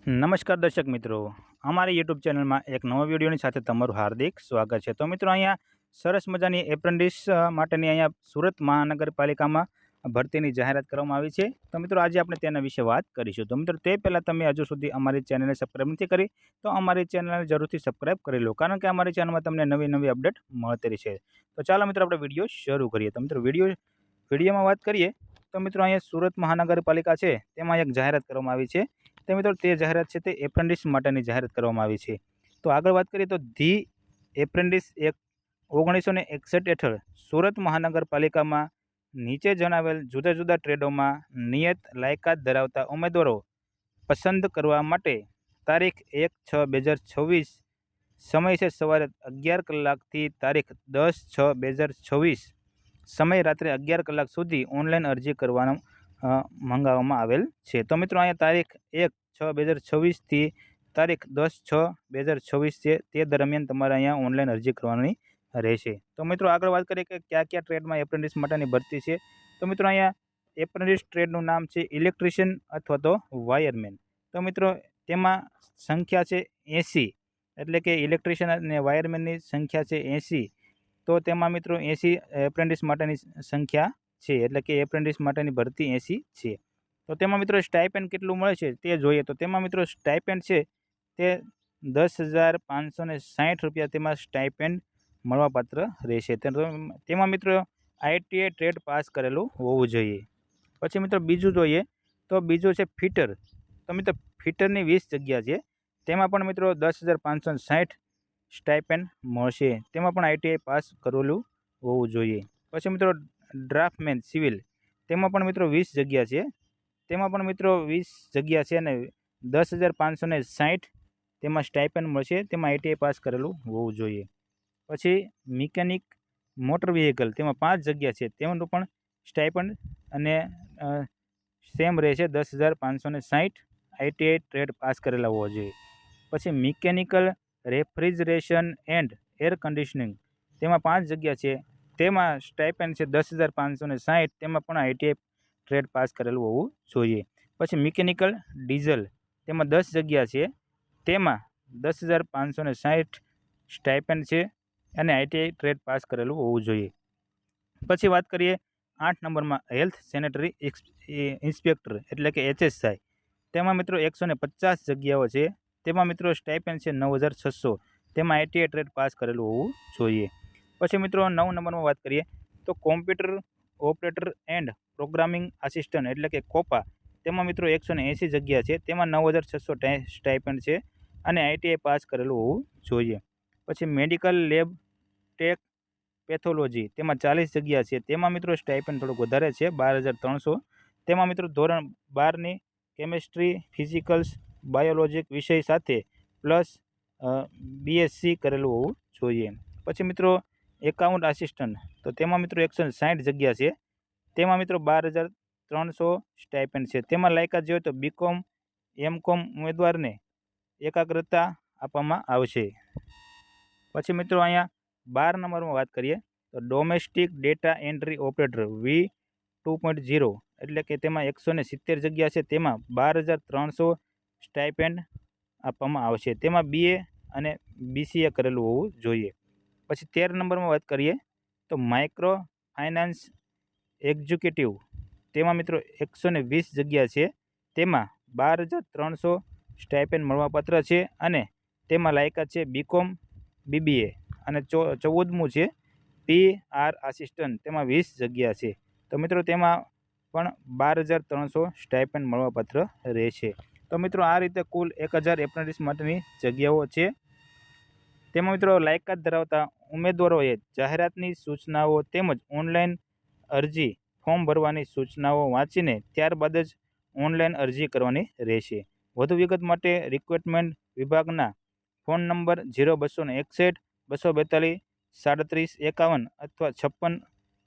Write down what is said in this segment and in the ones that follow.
નમસ્કાર દર્શક મિત્રો, અમારી યુટ્યુબ ચેનલમાં એક નવા વિડીયોની સાથે તમારું હાર્દિક સ્વાગત છે। તો મિત્રો, અહીંયા સરસ મજાની એપ્રેન્ટિસ માટેની અહીંયા સુરત મહાનગરપાલિકામાં ભરતીની જાહેરાત કરવામાં આવી છે। તો મિત્રો, આજે આપણે તેના વિશે વાત કરીશું। તો મિત્રો, તે પહેલાં તમે હજુ સુધી અમારી ચેનલને સબસ્ક્રાઈબ નથી કરી તો અમારી ચેનલને જરૂરથી સબસ્ક્રાઈબ કરી લો, કારણ કે અમારી ચેનલમાં તમને નવી નવી અપડેટ મળતી રહેશે। તો ચાલો મિત્રો, આપણે વિડીયો શરૂ કરીએ। તો મિત્રો, વિડીયોમાં વાત કરીએ તો મિત્રો, અહીંયા સુરત મહાનગરપાલિકા છે તેમાં એક જાહેરાત કરવામાં આવી છે। તો મિત્રો, તે જાહેરાત છે તે એપ્રેન્ટિસ માટેની જાહેરાત કરવામાં આવી છે। તો આગળ વાત કરીએ તો ધી એપ્રેન્ટિસ એક્ટ 1961 હેઠળ સુરત મહાનગરપાલિકામાં નીચે જણાવેલ જુદા જુદા ટ્રેડોમાં નિયત લાયકાત ધરાવતા ઉમેદવારો પસંદ કરવા માટે તારીખ 1/6/2026 સમય છે સવારે 11 કલાકથી તારીખ 10/6/2026 સમય રાત્રે 11 કલાક સુધી ઓનલાઈન અરજી કરવાનો મંગાવવામાં આવેલ છે। તો મિત્રો, અહીંયા તારીખ 1/6/2026 થી તારીખ 10/6/2026 છે તે દરમિયાન તમારે અહીંયા ઓનલાઈન અરજી કરવાની રહેશે। તો મિત્રો, આગળ વાત કરીએ કે કયા કયા ટ્રેડમાં એપ્રેન્ટિસ માટેની ભરતી છે। તો મિત્રો, અહીંયા એપ્રેન્ટિસ ટ્રેડનું નામ છે ઇલેક્ટ્રિશિયન અથવા તો વાયરમેન। તો મિત્રો, તેમાં સંખ્યા છે 80, એટલે કે ઇલેક્ટ્રિશિયન અને વાયરમેનની સંખ્યા છે 80। તો તેમાં મિત્રો 80 એપ્રેન્ટિસ માટેની સંખ્યા છે, એટલે કે એપ્રેન્ટિસ માટેની ભરતી 80 છે। તો તેમાં મિત્રો સ્ટાઇપેન્ડ કેટલું મળે છે તે જોઈએ તો તેમાં મિત્રો સ્ટાઇપેન્ડ છે તે 10,560 રૂપિયા તેમાં સ્ટાઇપેન્ડ મળવાપાત્ર રહેશે। તેમાં મિત્રો ITI ટ્રેડ પાસ કરેલું હોવું જોઈએ। પછી મિત્રો બીજું જોઈએ તો બીજું છે ફિટર। તો મિત્રો, ફિટરની 20 જગ્યા છે, તેમાં પણ મિત્રો 10,560 સ્ટાઇપેન્ડ મળશે, તેમાં પણ ITI પાસ કરેલું હોવું જોઈએ। પછી મિત્રો ડ્રાફ્ટમેન સિવિલ, તેમાં પણ મિત્રો 20 જગ્યા છે, તેમાં પણ મિત્રો 20 જગ્યા છે અને 10,560 તેમાં સ્ટાઇપેન્ડ મળશે, તેમાં ITI પાસ કરેલું હોવું જોઈએ। પછી મિકેનિક મોટર વ્હીકલ, તેમાં 5 જગ્યા છે, તેમાં પણ સ્ટાઇપેન્ડ અને સેમ રહેશે 10,560 ITI ટ્રેડ પાસ કરેલા હોવા જોઈએ। પછી mechanical refrigeration and air conditioning, તેમાં 5 જગ્યા છે, તેમાં સ્ટાઇપેન્ડ છે 10,560, તેમાં પણ ITI ટ્રેડ પાસ કરેલું હોવું જોઈએ। પછી મિકેનિકલ ડીઝલ, તેમાં 10 જગ્યા છે, તેમાં 10,560 સ્ટાઇપેન્ડ છે અને ITI ટ્રેડ પાસ કરેલું હોવું જોઈએ। પછી વાત કરીએ 8 નંબરમાં હેલ્થ સેનેટરી ઇન્સ્પેક્ટર, એટલે કે HSI, તેમાં મિત્રો 150 જગ્યાઓ છે, તેમાં મિત્રો સ્ટાઇપેન્ડ છે 9,600, તેમાં ITI ટ્રેડ પાસ કરેલું હોવું જોઈએ। પછી મિત્રો 9 નંબરમાં વાત કરીએ તો computer operator and programming assistant, એટલે કે કોપા, તેમાં મિત્રો 180 જગ્યા છે, તેમાં 9,600 સ્ટાઇપેન્ડ છે અને ITI પાસ કરેલું હોવું જોઈએ। પછી મેડિકલ લેબ ટેક પેથોલોજી, તેમાં 40 જગ્યા છે, તેમાં મિત્રો સ્ટાઇપેન્ડ થોડુંક વધારે છે 12,300, તેમાં મિત્રો ધોરણ 12ની કેમેસ્ટ્રી ફિઝિકલ્સ બાયોલોજીક વિષય સાથે પ્લસ BSc કરેલું હોવું જોઈએ। પછી મિત્રો એકાઉન્ટ આસિસ્ટન્ટ, તો તેમાં મિત્રો 160 જગ્યા છે, તેમાં મિત્રો 12,300 સ્ટાઇપેન્ડ છે, તેમાં લાયકાત જોઈએ તો BCom MCom ઉમેદવારને એકાગ્રતા આપવામાં આવશે। પછી મિત્રો અહીંયા 12 નંબરમાં વાત કરીએ તો domestic data entry operator V2.0, એટલે કે તેમાં 170 જગ્યા છે, તેમાં 12,300 સ્ટાઇપેન્ડ આપવામાં આવશે, તેમાં BA અને BCA કરેલું હોવું જોઈએ। પછી 13 નંબરમાં વાત કરીએ તો માઇક્રો ફાઇનાન્સ એક્ઝિક્યુટિવ, તેમાં મિત્રો 120 જગ્યા છે, તેમાં 12,300 સ્ટાઇપેન્ડ મળવાપાત્ર છે અને તેમાં લાયકાત છે BCom BBA। અને 14મું છે PR આસિસ્ટન્ટ, તેમાં 20 જગ્યા છે, તો મિત્રો તેમાં પણ 12,300 સ્ટાઇપેન્ડ મળવાપાત્ર રહેશે। તો મિત્રો, આ રીતે કુલ 1,000 એપ્રેન્ટિસ માટેની જગ્યાઓ છે, તેમાં મિત્રો લાયકાત ધરાવતા ઉમેદવારોએ જાહેરાતની સૂચનાઓ તેમજ ઓનલાઈન અરજી ફોર્મ ભરવાની સૂચનાઓ વાંચીને ત્યારબાદ જ ઓનલાઈન અરજી કરવાની રહેશે। વધુ વિગત માટે રિક્રુટમેન્ટ વિભાગના ફોન નંબર 0261 242 3751 અથવા 56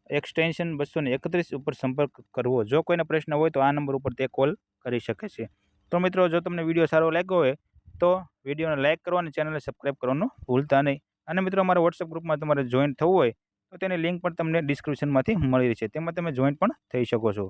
એક્સટેન્શન 231 ઉપર સંપર્ક કરવો। જો કોઈને પ્રશ્ન હોય તો આ નંબર ઉપર તે કોલ કરી શકે છે। તો મિત્રો, જો તમને વિડીયો સારો લાગ્યો હોય તો વિડીયોને લાઇક કરો અને ચેનલને સબસ્ક્રાઈબ કરવાનું ભૂલતા નહીં। અને મિત્રો, અમારા વોટ્સએપ ગ્રુપમાં તમારે જોઈન થવું હોય તો તેની લિંક પણ તમને ડિસ્ક્રિપ્શનમાંથી મળી રહી છે, તેમાં તમે જોઈન પણ થઈ શકો છો।